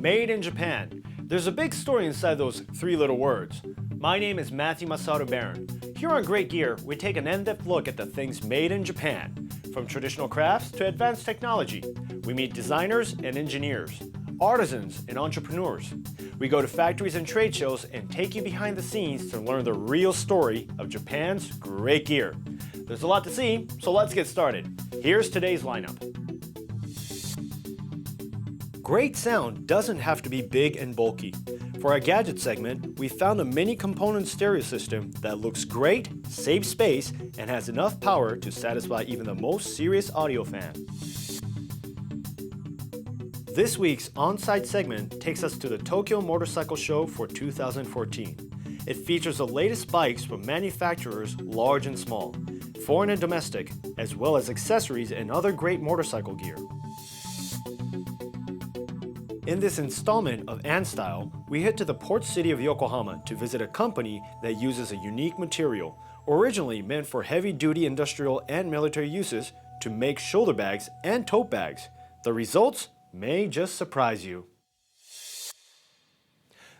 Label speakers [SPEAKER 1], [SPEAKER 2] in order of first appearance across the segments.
[SPEAKER 1] Made in Japan. There's a big story inside those three little words. My name is Matthew Masato Barron. Here on Great Gear, we take an in-depth look at the things made in Japan. From traditional crafts to advanced technology, we meet designers and engineers, artisans and entrepreneurs. We go to factories and trade shows and take you behind the scenes to learn the real story of Japan's great gear. There's a lot to see, so let's get started. Here's today's lineup. Great sound doesn't have to be big and bulky. For our gadget segment, we found a mini component stereo system that looks great, saves space, and has enough power to satisfy even the most serious audio fan. This week's on-site segment takes us to the Tokyo Motorcycle Show for 2014. It features the latest bikes from manufacturers large and small, foreign and domestic, as well as accessories and other great motorcycle gear. In this installment of Style, we head to the port city of Yokohama to visit a company that uses a unique material, originally meant for heavy-duty industrial and military uses, to make shoulder bags and tote bags. The results may just surprise you.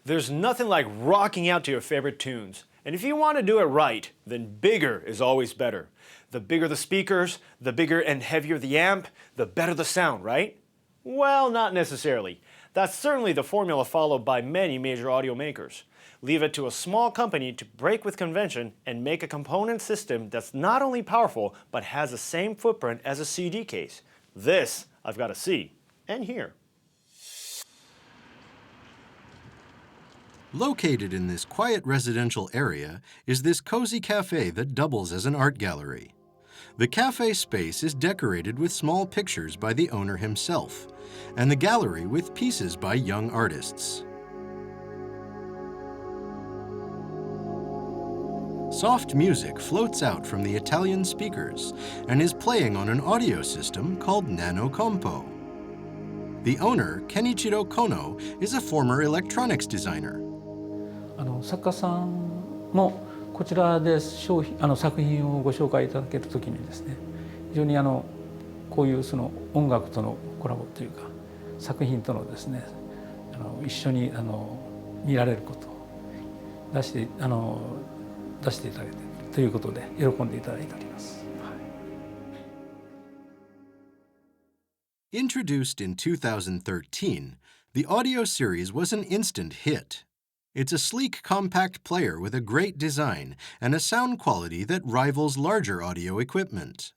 [SPEAKER 1] There's nothing like rocking out to your favorite tunes. And if you want to do it right, then bigger is always better. The bigger the speakers, the bigger and heavier the amp, the better the sound, right? Well, not necessarily. That's certainly the formula followed by many major audio makers. Leave it to a small company to break with convention and make a component system that's not only powerful, but has the same footprint as a CD case. This I've got to see and hear.
[SPEAKER 2] Located in this quiet residential area is this cozy cafe that doubles as an art gallery. The cafe space is decorated with small pictures by the owner himself, and the gallery with pieces by young artists. Soft music floats out from the Italian speakers and is playing on an audio system called Nano Compo. The owner, Kenichiro Kono, is a former electronics designer.
[SPEAKER 3] 作家さんもこちらで作品をご紹介いただけるときにですね、非常にこういうその音楽とのコラボというか作品とのですね一緒に見られることを出していただけているということで喜んでいただいております。
[SPEAKER 2] Introduced in 2013, the audio series was an instant hit. It's a sleek, compact player with a great design and a sound quality that rivals larger audio equipment.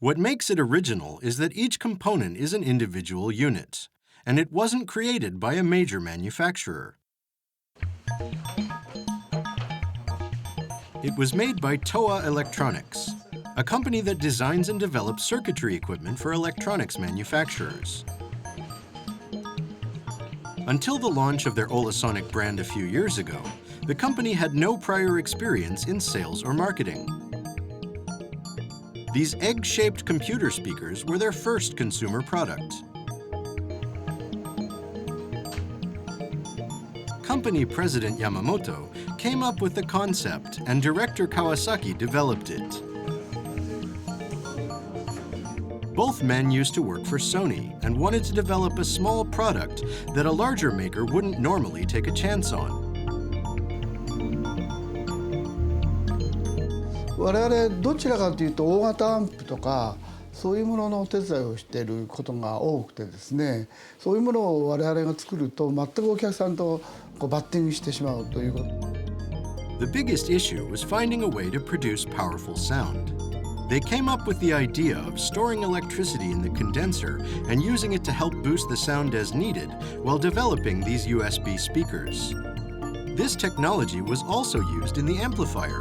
[SPEAKER 2] What makes it original is that each component is an individual unit, and it wasn't created by a major manufacturer. It was made by Toa Electronics, a company that designs and develops circuitry equipment for electronics manufacturers. Until the launch of their Olasonic brand a few years ago, the company had no prior experience in sales or marketing. These egg-shaped computer speakers were their first consumer product. Company president Yamamoto came up with the concept, and director Kawasaki developed it. Both men used to work for Sony and wanted to develop a small product that a larger maker wouldn't normally take a chance on.
[SPEAKER 4] 我々どちらかというと大型アンプとかそういうもののお手伝いをしていることが多くてですね、そういうものを我々が作ると全くお客さんとバッティングしてしまうということ。
[SPEAKER 2] The biggest issue was finding a way to produce powerful sound. They came up with the idea of storing electricity in the condenser and using it to help boost the sound as needed while developing these USB speakers. This technology was also used in the amplifier.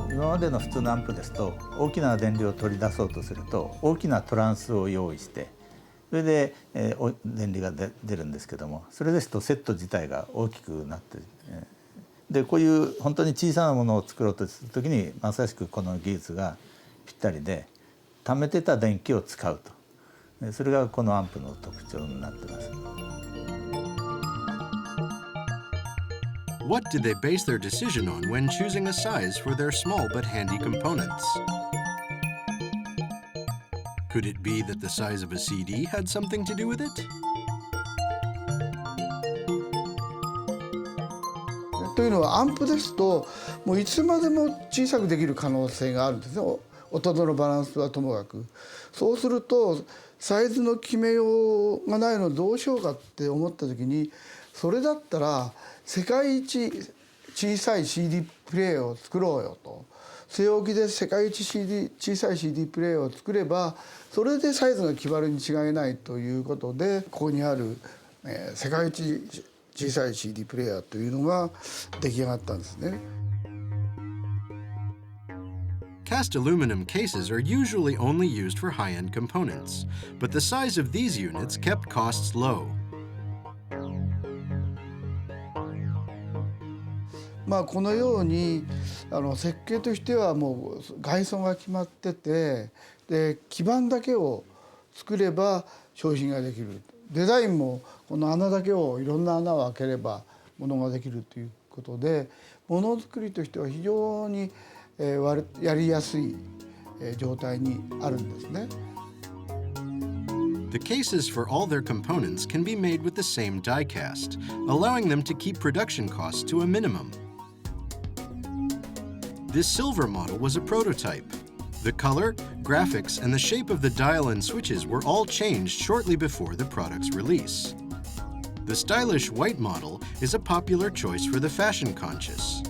[SPEAKER 5] 今までの普通のアンプですと大きな電流を取り出そうとすると大きなトランスを用意してそれで電流が出るんですけども、それですとセット自体が大きくなってでこういう本当に小さなものを作ろうとするときにまさしくこの技術がぴったりで溜めてた電気を使うと、それがこのアンプの特徴になってます。
[SPEAKER 2] What did they base their decision on when choosing a size for their small but handy components? Could it be that the size of a CD had something to do with it?
[SPEAKER 4] というのはアンプですともういつまでも小さくできる可能性があるんですね。音とのバランスはともかく。そうするとサイズの決めようがないのどうしようかって思った時にそれだったら世界一小さい CD プレイヤーを作ろうよと。据え置きで世界一小さい CD プレイヤーを作ればそれでサイズが決まるに違いないということでここにある、世界一小さい CD プレイヤーというのが出来上がったんですね。
[SPEAKER 2] Cast aluminum cases are usually only used for high-end components, but the size of these units kept costs low.
[SPEAKER 4] このように設計としてはもう外装が決まっててで基板だけを作れば商品ができる。デザインもこの穴だけをいろんな穴を開ければものができるということでものづくりとしては非常にやりやすい状態にあるんですね。
[SPEAKER 2] The cases for all their components can be made with the same die cast, allowing them to keep production costs to a minimum. This silver model was a prototype. The color, graphics, and the shape of the dial and switches were all changed shortly before the product's release. The stylish white model is a popular choice for the fashion-conscious.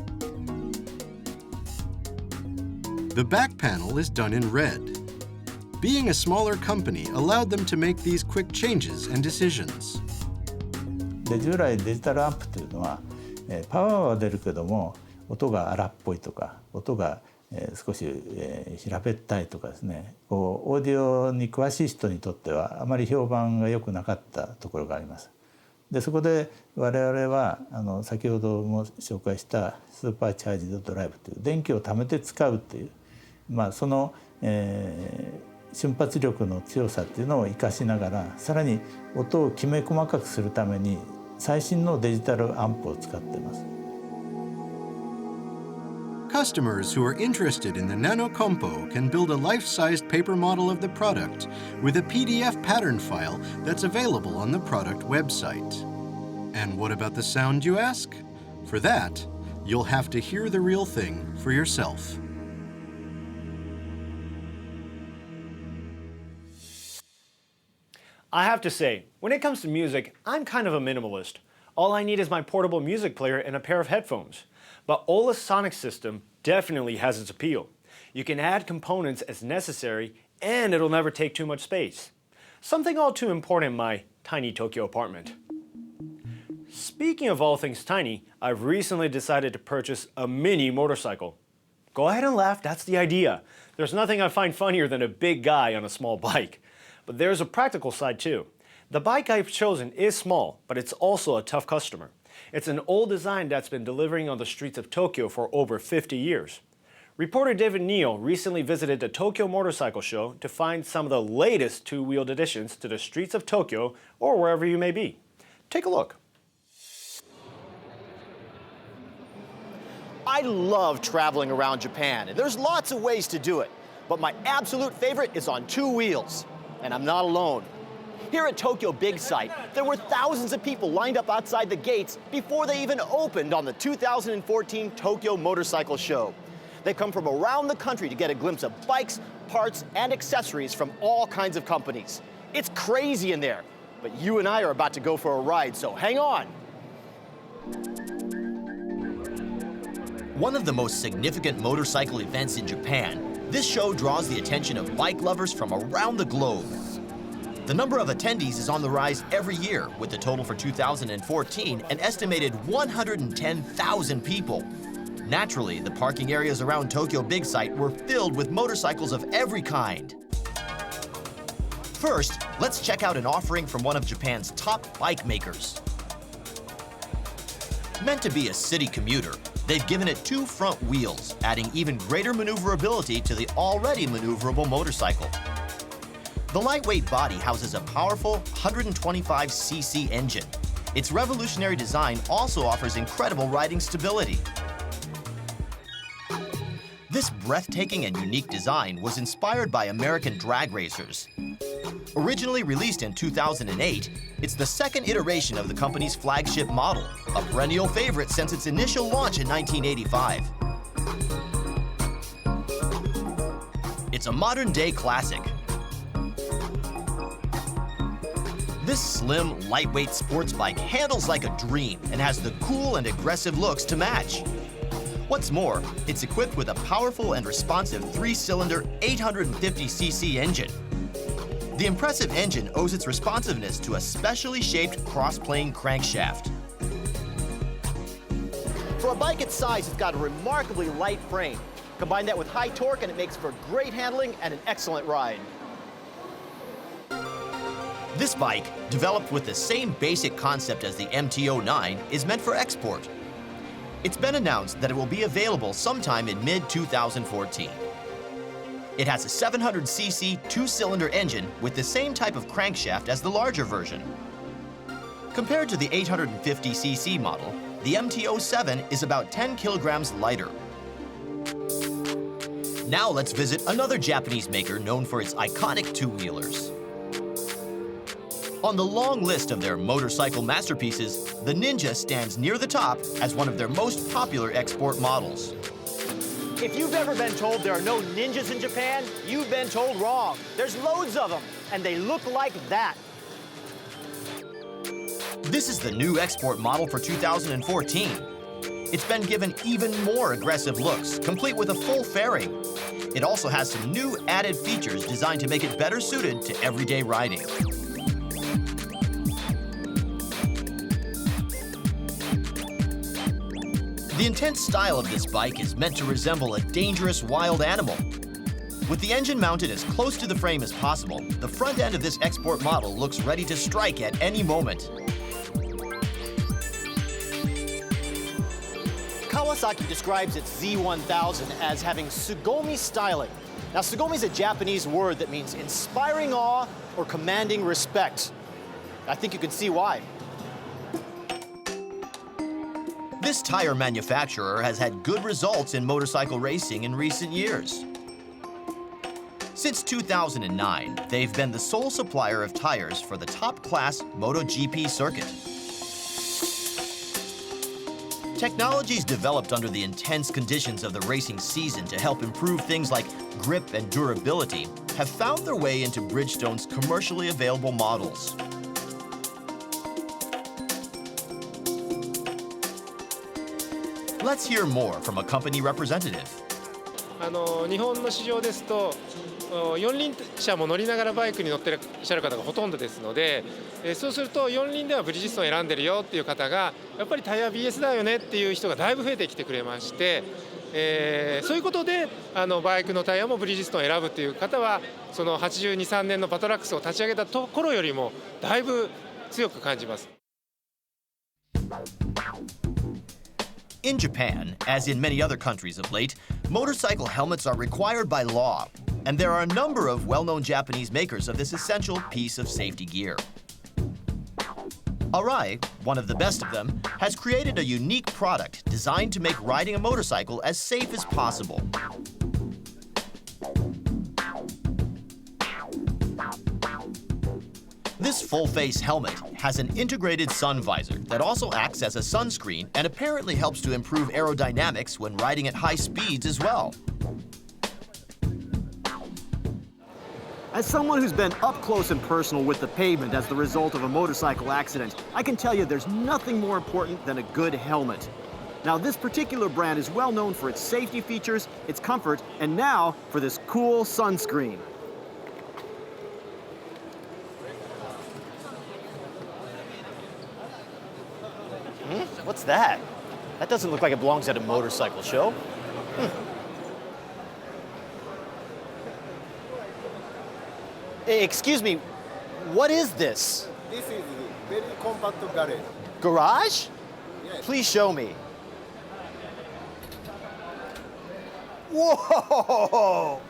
[SPEAKER 2] The back panel is done in red. Being a smaller company allowed them to make these quick changes and decisions.
[SPEAKER 5] で従来デジタルアンプというのはパワーは出るけども音が荒っぽいとか音が少し平べったいとかですねオーディオに詳しい人にとってはあまり評判が良くなかったところがあります。でそこで我々は先ほども紹介したスーパーチャージドドライブという電気を貯めて使うという、その、瞬発力の強さっていうのを生かしながらさらに音をきめ細かくするために最新のデジタルアンプを使っています。
[SPEAKER 2] Customers who are interested in the Nano Compo can build a life-sized paper model of the product with a PDF pattern file that's available on the product website. And what about the sound, you ask? For that, you'll have to hear the real thing for yourself.
[SPEAKER 1] I have to say, when it comes to music, I'm kind of a minimalist. All I need is my portable music player and a pair of headphones. But Ola's sonic system definitely has its appeal. You can add components as necessary, and it'll never take too much space. Something all too important in my tiny Tokyo apartment. Speaking of all things tiny, I've recently decided to purchase a mini motorcycle. Go ahead and laugh, that's the idea. There's nothing I find funnier than a big guy on a small bike. But there's a practical side too. The bike I've chosen is small, but it's also a tough customer. It's an old design that's been delivering on the streets of Tokyo for over 50 years. Reporter David Neal recently visited the Tokyo Motorcycle Show to find some of the latest two-wheeled additions to the streets of Tokyo or wherever you may be. Take a look.
[SPEAKER 6] I love traveling around Japan, and there's lots of ways to do it. But my absolute favorite is on two wheels, and I'm not alone. Here at Tokyo Big Sight, there were thousands of people lined up outside the gates before they even opened on the 2014 Tokyo Motorcycle Show. They come from around the country to get a glimpse of bikes, parts, and accessories from all kinds of companies. It's crazy in there, but you and I are about to go for a ride, so hang on.
[SPEAKER 7] One of the most significant motorcycle events in Japan, this show draws the attention of bike lovers from around the globe. The number of attendees is on the rise every year, with the total for 2014 an estimated 110,000 people. Naturally, the parking areas around Tokyo Big Sight were filled with motorcycles of every kind. First, let's check out an offering from one of Japan's top bike makers. Meant to be a city commuter, they've given it two front wheels, adding even greater maneuverability to the already maneuverable motorcycle. The lightweight body houses a powerful 125cc engine. Its revolutionary design also offers incredible riding stability. This breathtaking and unique design was inspired by American drag racers. Originally released in 2008, it's the second iteration of the company's flagship model, a perennial favorite since its initial launch in 1985. It's a modern-day classic. This slim, lightweight sports bike handles like a dream and has the cool and aggressive looks to match. What's more, it's equipped with a powerful and responsive 3-cylinder 850cc engine. The impressive engine owes its responsiveness to a specially shaped cross-plane crankshaft.
[SPEAKER 6] For a bike its size, it's got a remarkably light frame. Combine that with high torque and it makes for great handling and an excellent ride.
[SPEAKER 7] This bike, developed with the same basic concept as the MT-09, is meant for export. It's been announced that it will be available sometime in mid-2014. It has a 700cc 2-cylinder engine with the same type of crankshaft as the larger version. Compared to the 850cc model, the MT-07 is about 10 kilograms lighter. Now let's visit another Japanese maker known for its iconic two-wheelers. On the long list of their motorcycle masterpieces, the Ninja stands near the top as one of their most popular export models.
[SPEAKER 6] If you've ever been told there are no ninjas in Japan, you've been told wrong. There's loads of them, and they look like that.
[SPEAKER 7] This is the new export model for 2014. It's been given even more aggressive looks, complete with a full fairing. It also has some new added features designed to make it better suited to everyday riding. The intense style of this bike is meant to resemble a dangerous wild animal. With the engine mounted as close to the frame as possible, the front end of this export model looks ready to strike at any moment.
[SPEAKER 6] Kawasaki describes its Z1000 as having Sugomi styling. Now, Sugomi is a Japanese word that means inspiring awe or commanding respect. I think you can see why.
[SPEAKER 7] This tire manufacturer has had good results in motorcycle racing in recent years. Since 2009, they've been the sole supplier of tires for the top-class MotoGP circuit. Technologies developed under the intense conditions of the racing season to help improve things like grip and durability have found their way into Bridgestone's commercially available models. Let's hear more from a company representative.
[SPEAKER 8] 日本の市場ですと四輪車も乗りながらバイクに乗っていらっしゃる方がほとんどですので、そうすると四輪ではブリヂストンを選んでるよっていう方がやっぱりタイヤ BS だよねっていう人がだいぶ増えてきてくれまして、そういうことでバイクのタイヤもブリヂストンを選ぶっていう方はその82、3年のパトラックスを立ち上げた頃よりもだいぶ強く感じます。
[SPEAKER 7] In Japan, as in many other countries of late, motorcycle helmets are required by law, and there are a number of well-known Japanese makers of this essential piece of safety gear. Arai, one of the best of them, has created a unique product designed to make riding a motorcycle as safe as possible. This full-face helmet has an integrated sun visor that also acts as a sunscreen and apparently helps to improve aerodynamics when riding at high speeds as well.
[SPEAKER 6] As someone who's been up close and personal with the pavement as the result of a motorcycle accident, I can tell you there's nothing more important than a good helmet. Now, this particular brand is well known for its safety features, its comfort, and now for this cool sunscreen. What's that? That doesn't look like it belongs at a motorcycle show. Excuse me, what is this?
[SPEAKER 9] This is very compact garage.
[SPEAKER 6] Garage?
[SPEAKER 9] Yes.
[SPEAKER 6] Please show me. Whoa!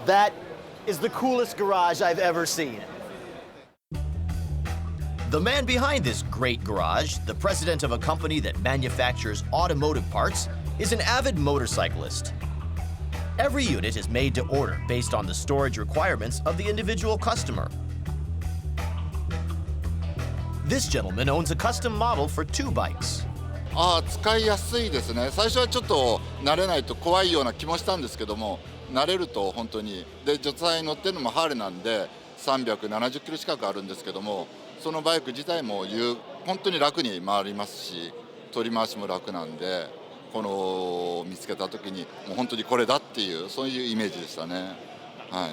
[SPEAKER 6] That is the coolest garage I've ever seen.
[SPEAKER 7] The man behind this great garage, the president of a company that manufactures automotive parts, is an avid motorcyclist. Every unit is made to order based on the storage requirements of the individual customer. This gentleman owns a custom model for 2 bikes.
[SPEAKER 10] 使いやすいですね。最初はちょっと慣れないと怖いような気もしたんですけども、慣れると本当にで除災に乗ってるのもハーレーなんで370キロ近くあるんですけども、そのバイク自体も本当に楽に回りますし、取り回しも楽なんで、この見つけた時にもう本当にこれだっていうそういうイメージでしたね。はい。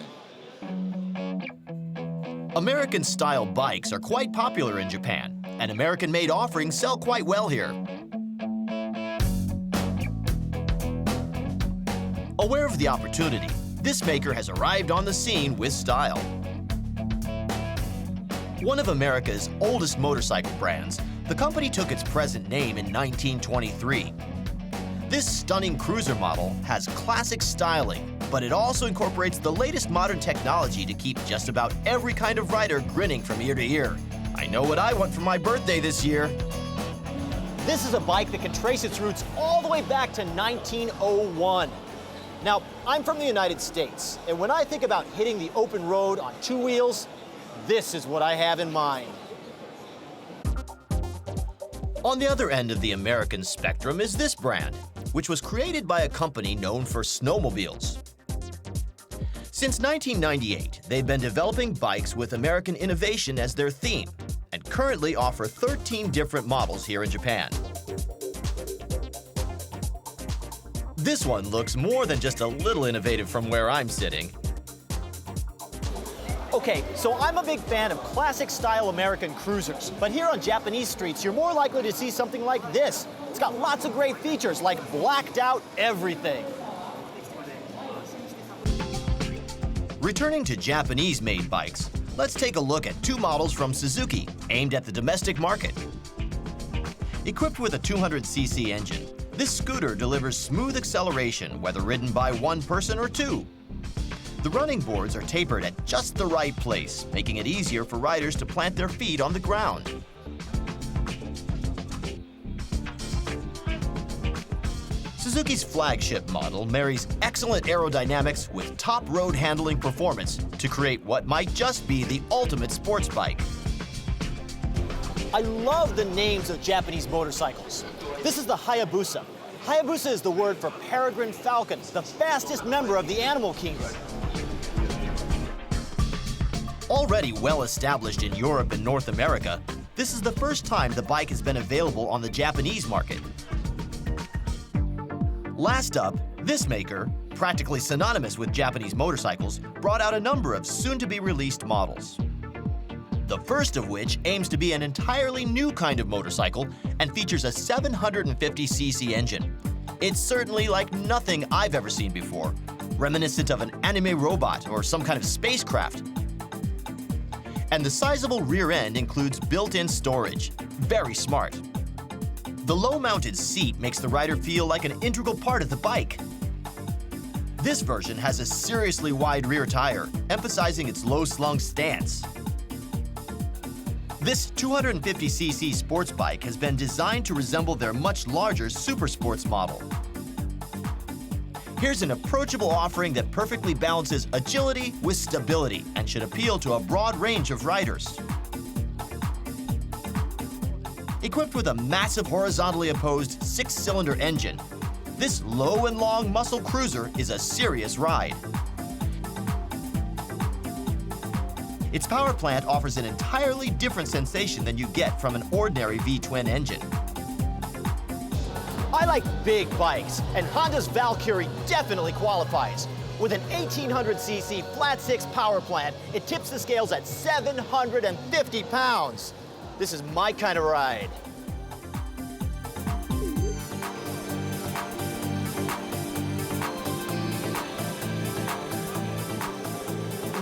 [SPEAKER 7] American-style bikes are quite popular in Japan, and American-made offerings sell quite well here. Aware of the opportunity, this maker has arrived on the scene with style. One of America's oldest motorcycle brands, the company took its present name in 1923. This stunning cruiser model has classic styling, but it also incorporates the latest modern technology to keep just about every kind of rider grinning from ear to ear. I know what I want for my birthday this year.
[SPEAKER 6] This is a bike that can trace its roots all the way back to 1901. Now, I'm from the United States, and when I think about hitting the open road on 2 wheels, this is what I have in mind.
[SPEAKER 7] On the other end of the American spectrum is this brand, which was created by a company known for snowmobiles. Since 1998, they've been developing bikes with American innovation as their theme, and currently offer 13 different models here in Japan. This one looks more than just a little innovative from where I'm sitting.
[SPEAKER 6] Okay, so I'm a big fan of classic-style American cruisers, but here on Japanese streets, you're more likely to see something like this. It's got lots of great features, like blacked-out everything.
[SPEAKER 7] Returning to Japanese-made bikes, let's take a look at 2 models from Suzuki, aimed at the domestic market. Equipped with a 200cc engine, this scooter delivers smooth acceleration whether ridden by 1 person or 2. The running boards are tapered at just the right place, making it easier for riders to plant their feet on the ground. Suzuki's flagship model marries excellent aerodynamics with top road handling performance to create what might just be the ultimate sports bike.
[SPEAKER 6] I love the names of Japanese motorcycles. This is the Hayabusa. Hayabusa is the word for peregrine falcon, the fastest member of the animal kingdom.
[SPEAKER 7] Already well established in Europe and North America, this is the first time the bike has been available on the Japanese market. Last up, this maker, practically synonymous with Japanese motorcycles, brought out a number of soon-to-be-released models. The first of which aims to be an entirely new kind of motorcycle and features a 750cc engine. It's certainly like nothing I've ever seen before, reminiscent of an anime robot or some kind of spacecraft. And the sizable rear end includes built-in storage. Very smart. The low-mounted seat makes the rider feel like an integral part of the bike. This version has a seriously wide rear tire, emphasizing its low-slung stance. This 250cc sports bike has been designed to resemble their much larger super sports model. Here's an approachable offering that perfectly balances agility with stability and should appeal to a broad range of riders. Equipped with a massive horizontally opposed 6-cylinder engine, this low and long muscle cruiser is a serious ride. Its power plant offers an entirely different sensation than you get from an ordinary V-twin engine.
[SPEAKER 6] I like big bikes, and Honda's Valkyrie definitely qualifies. With an 1800cc flat-six power plant, it tips the scales at 750 pounds. This is my kind of ride.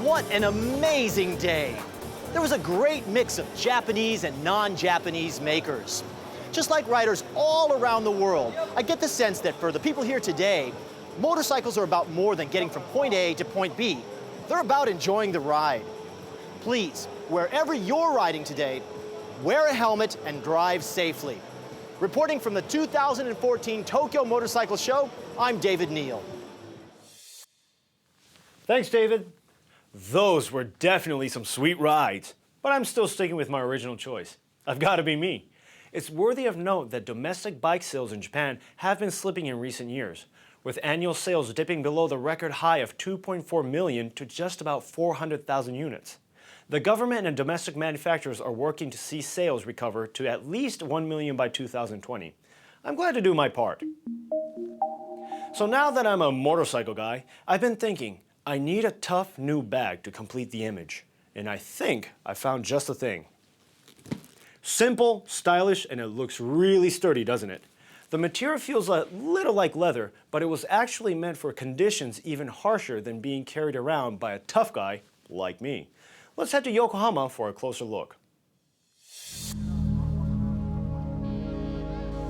[SPEAKER 6] What an amazing day! There was a great mix of Japanese and non-Japanese makers. Just like riders all around the world, I get the sense that for the people here today, motorcycles are about more than getting from point A to point B. They're about enjoying the ride. Please, wherever you're riding today, wear a helmet, and drive safely. Reporting from the 2014 Tokyo Motorcycle Show, I'm David Neal.
[SPEAKER 1] Thanks, David. Those were definitely some sweet rides, but I'm still sticking with my original choice. I've got to be me. It's worthy of note that domestic bike sales in Japan have been slipping in recent years, with annual sales dipping below the record high of 2.4 million to just about 400,000 units. The government and domestic manufacturers are working to see sales recover to at least 1 million by 2020. I'm glad to do my part. So now that I'm a motorcycle guy, I've been thinking, I need a tough new bag to complete the image. And I think I found just the thing. Simple, stylish, and it looks really sturdy, doesn't it? The material feels a little like leather, but it was actually meant for conditions even harsher than being carried around by a tough guy like me. Let's head to Yokohama for a closer look.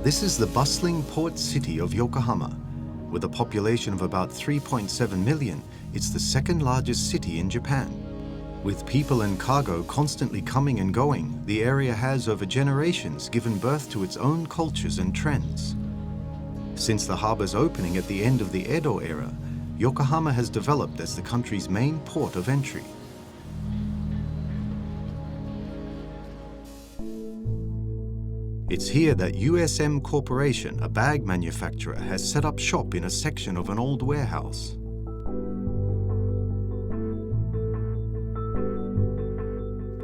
[SPEAKER 2] This is the bustling port city of Yokohama. With a population of about 3.7 million, it's the second largest city in Japan. With people and cargo constantly coming and going, the area has over generations given birth to its own cultures and trends. Since the harbor's opening at the end of the Edo era, Yokohama has developed as the country's main port of entry. It's here that USM Corporation, a bag manufacturer, has set up shop in a section of an old warehouse.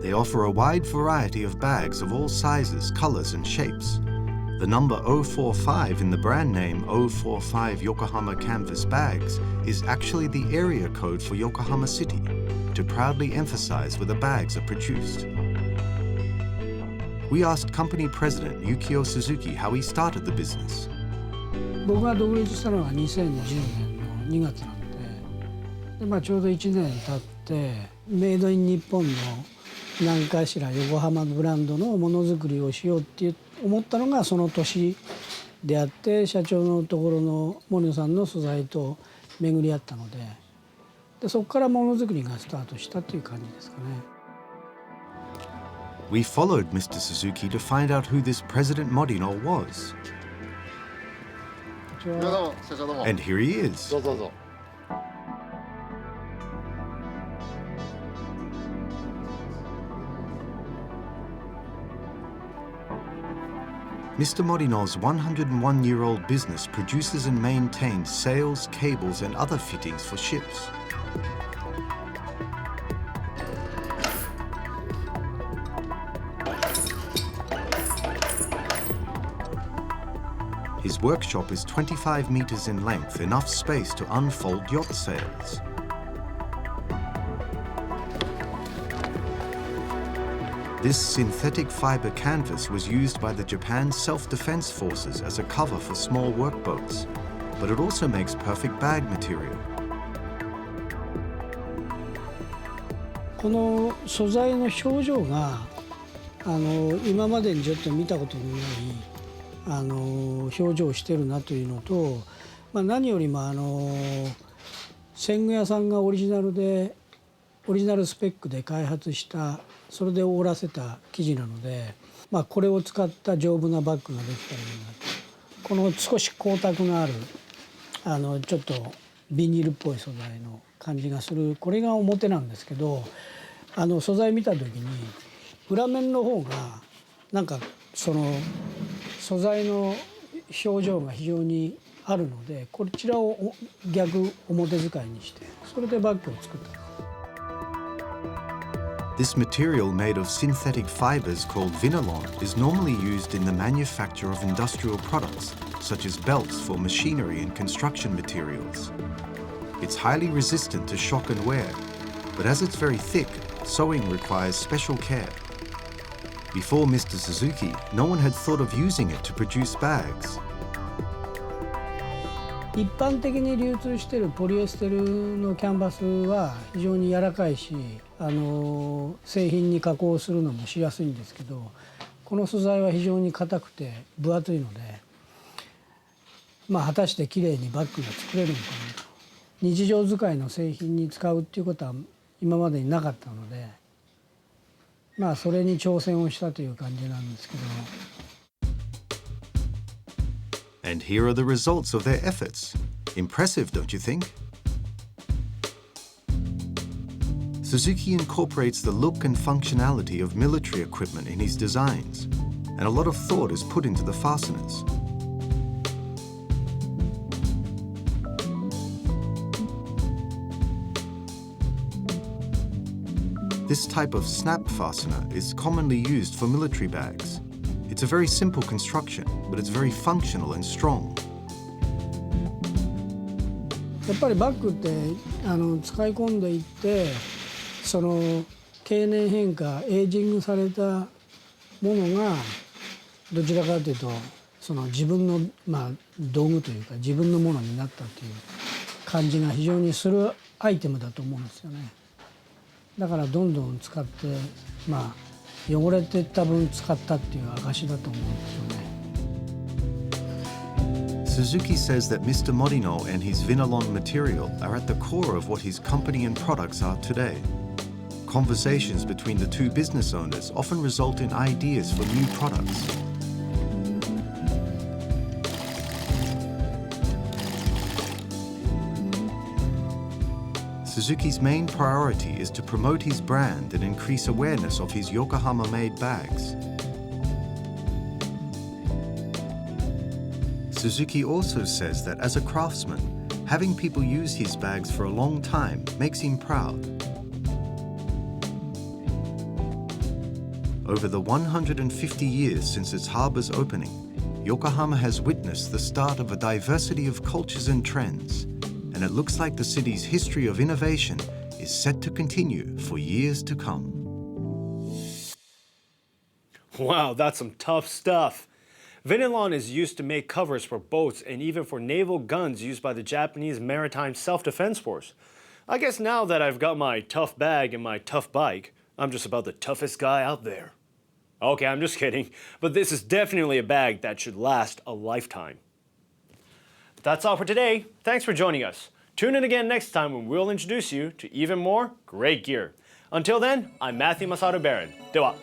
[SPEAKER 2] They offer a wide variety of bags of all sizes, colors, and shapes. The number 045 in the brand name 045 Yokohama Canvas Bags is actually the area code for Yokohama City, to proudly emphasize where the bags are produced. We asked company president Yukio Suzuki how he started the business.
[SPEAKER 11] 僕が独立したのは2010年の2月なので、ちょうど1年経ってメイドイン日本の何かしら横浜ブランドのものづくりをしようって思ったのがその年であって、社長のところの森野さんの素材と巡り合ったので、そこからものづくりがスタートしたという感じですかね。
[SPEAKER 2] We followed Mr. Suzuki to find out who this President Morino was. And here he is. Mr. Morino's 101-year-old business produces and maintains sails, cables, and other fittings for ships. His workshop is 25 meters in length, enough space to unfold yacht sails. This synthetic fiber canvas was used by the Japan Self-Defense Forces as a cover for small workboats, but it also makes perfect bag material.
[SPEAKER 11] この素材の表情が今までにちょっと見たことのない表情をしてるなというのと、何よりも千具屋さんがオリジナルスペックで開発したそれで織らせた生地なので、これを使った丈夫なバッグができたらいいなと。この少し光沢のあるちょっとビニールっぽい素材の感じがする、これが表なんですけど、素材見た時に裏面の方がなんかその素材の表情が非常にあるので、こちらを逆表使いにしてそれでバッグを作った。
[SPEAKER 2] This material made of synthetic fibers called vinylon is normally used in the manufacture of industrial products, such as belts for machinery and construction materials. It's highly resistant to shock and wear, but as it's very thick, sewing requires special care. Before Mr. Suzuki, no one had thought of using it to produce bags.
[SPEAKER 11] 一般的に流通しているポリエステルのキャンバスは非常に柔らかいし、製品に加工するのもしやすいんですけど、この素材は非常に硬くて分厚いので、果たしてきれいにバッグが作れるのかなと。日常使いの製品に使うっていうことは今までになかったので、まあそれに挑戦をしたという感じなんですけども。
[SPEAKER 2] And here are the results of their efforts. Impressive, don't you think? Suzuki incorporates the look and functionality of military equipment in his designs, and a lot of thought is put into the fasteners. This type of snap fastener is commonly used for military bags. It's a very simple construction, but it's very functional and strong.
[SPEAKER 11] やっぱりバッグって使い込んでいってその経年変化エイジングされたものがどちらかというとその自分の、道具というか自分のものになったという感じが非常にするアイテムだと思うんですよね。だからどんどん使って汚れてた分使ったっていう証だと思うんですよね。
[SPEAKER 2] Suzuki says that Mr. Morino and his Vinalon material are at the core of what his company and products are today. Conversations between the two business owners often result in ideas for new products. Suzuki's main priority is to promote his brand and increase awareness of his Yokohama-made bags. Suzuki also says that as a craftsman, having people use his bags for a long time makes him proud. Over the 150 years since its harbor's opening, Yokohama has witnessed the start of a diversity of cultures and trends, and it looks like the city's history of innovation is set to continue for years to come.
[SPEAKER 1] Wow, that's some tough stuff. Vinalon is used to make covers for boats and even for naval guns used by the Japanese Maritime Self-Defense Force. I guess now that I've got my tough bag and my tough bike, I'm just about the toughest guy out there. Okay, I'm just kidding, but this is definitely a bag that should last a lifetime. That's all for today. Thanks for joining us. Tune in again next time when we'll introduce you to even more great gear. Until then, I'm Matthew Masato Barron. では。